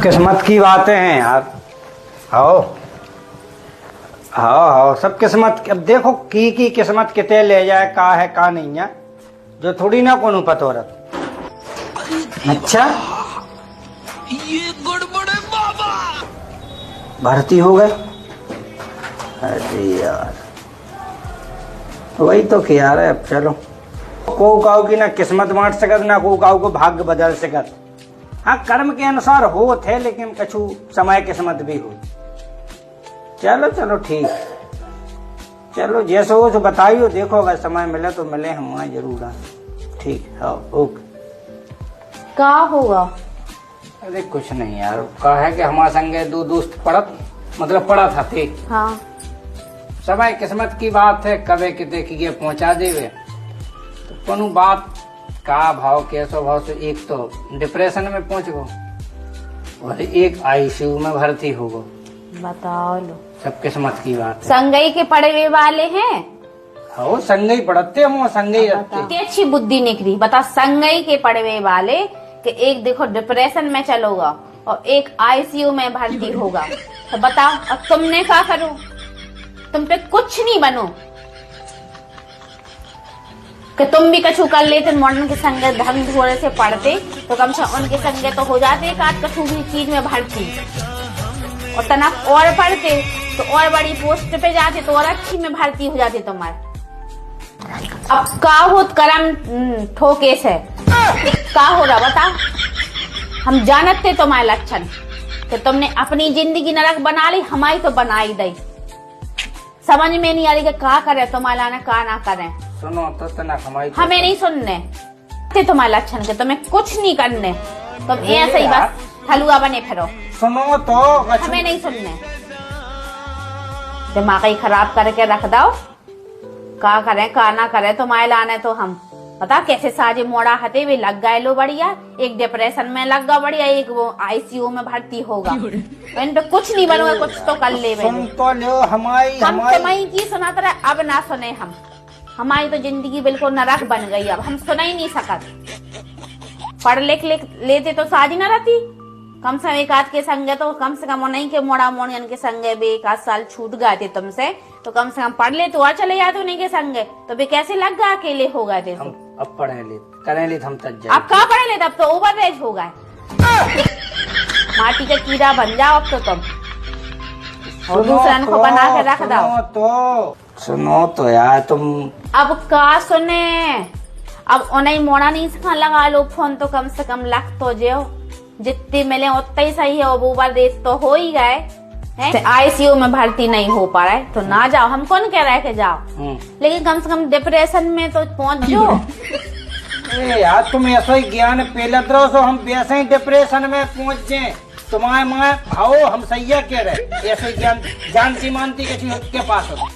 किस्मत की बातें हैं यार। आओ हाँ हाँ, सब किस्मत। अब देखो की किस्मत किते ले जाए, का है का नहीं है, जो थोड़ी ना कोनो पतो रख। अच्छा ये गड़बड़ है बाबा। भर्ती हो गए? अरे यार वही तो किया है। अब चलो, को काऊ की ना किस्मत बांट सकत, ना को काऊ को भाग्य बदल सकत। हाँ, कर्म के अनुसार हो थे, लेकिन कछु समय किस्मत भी हो। चलो चलो ठीक, चलो जैसे हो तो बताइयो। देखो अगर समय मिले तो मिले, हम वहाँ जरूर आए। ठीक है, ओके। का होगा? अरे कुछ नहीं यार, कहा है कि हमारे संगे दो दोस्त पड़ा था थे। हाँ, समय किस्मत की बात है, कबे के देखिए पहुंचा देवे। तो कोनो बात का भाव कैसो भाव से एक तो डिप्रेशन में पहुंच गो और एक आईसीयू में भर्ती हो गो। बताओ लो, सब किस्मत की बात है। संगई के पड़े हुए वाले हैं। हो संगई पढ़ते हम, संगई रखते। कितनी अच्छी बुद्धि निकली। बता, संगई के पड़े हुए वाले कि एक देखो डिप्रेशन में चलोगा और एक आईसीयू में भर्ती होगा। तो बताओ अब तुमने क्या करो? तुम पे कुछ नहीं बनो कि तुम भी कछु कर लेते, मॉडर्न के संगे ढंग थोड़े से पढ़ते तो कम से उनके संगे तो हो जाते एक आध कछु भी चीज में भर्ती, और तनाव और पढ़ते तो और बड़ी पोस्ट पे जाते, तो और अच्छी में भर्ती हो जाते तुम्हारे। अब का हो करम ठोके से का हो रहा बता? हम जानते तुम्हारे लक्षण कि तुमने अपनी जिंदगी नरक बना ली, हमारी तो बना ही दी। समझ में नहीं आ रही कि का करे तुम्हारे लाने का ना करें। सुनो तो तना हमारी तो हमें नहीं सुनने तुम्हारे लक्षण के, तुम्हें कुछ नहीं करने। तुम ऐसे ही बस हलुआ बने फिरो। सुनो तो हमें नहीं सुनने, दिमाग ही खराब करके रख दो। का करें का ना करें तुम्हारे लाने तो हम पता कैसे साजे मोड़ा हते हुए लग गए लो बढ़िया। एक डिप्रेशन में लग गया बढ़िया, एक वो आईसीयू में भर्ती होगा। इन पे कुछ नहीं बनोगे, कुछ तो कर ले। सुन तो लो हमारी हम तुम्हारी की सुनाते रहे, अब ना सुने हम। हमारी तो जिंदगी बिल्कुल नरक बन गई, अब हम सुना ही नहीं सकत। पढ़ लिख लेते तो साजी न रहती। कम से कम एक आध के संगे तो कम से कम नहीं के मोड़ा मोड़ियन के संगे भी एक आध साल छूट गए थे तुमसे, तो कम से कम पढ़ ले तो और चले जाते उन्हीं के संगे, तो भी कैसे लग गया अकेले हो गए थे। अब पढ़े ले करें ले हम तक अब कहाँ पढ़े ले, अब तो ओवर एज हो गए। माटी का कीड़ा बन जाओ अब तो तुम, और दूसरा को बना के रख दो। सुनो तो यार तुम। अब का सुने? अब उन्हें मोड़ा नहीं सिखा लगा लो फोन, तो कम से कम लग तो जो जितने मिले उतने ही सही है। ओवर रेट तो हो ही गए। आईसीयू में भर्ती नहीं हो पा रहा है तो ना जाओ, हम कौन कह रहा है कि जाओ, लेकिन कम से कम डिप्रेशन में तो पहुंच जाओ। यार तुम ऐसा ही ज्ञान पेलत रहो सो हम वैसे ही डिप्रेशन में पहुंच जाए। तुम्हारे माँ भाओ हम सही कह रहे, ऐसे ज्ञान जानती मानती के पास हो।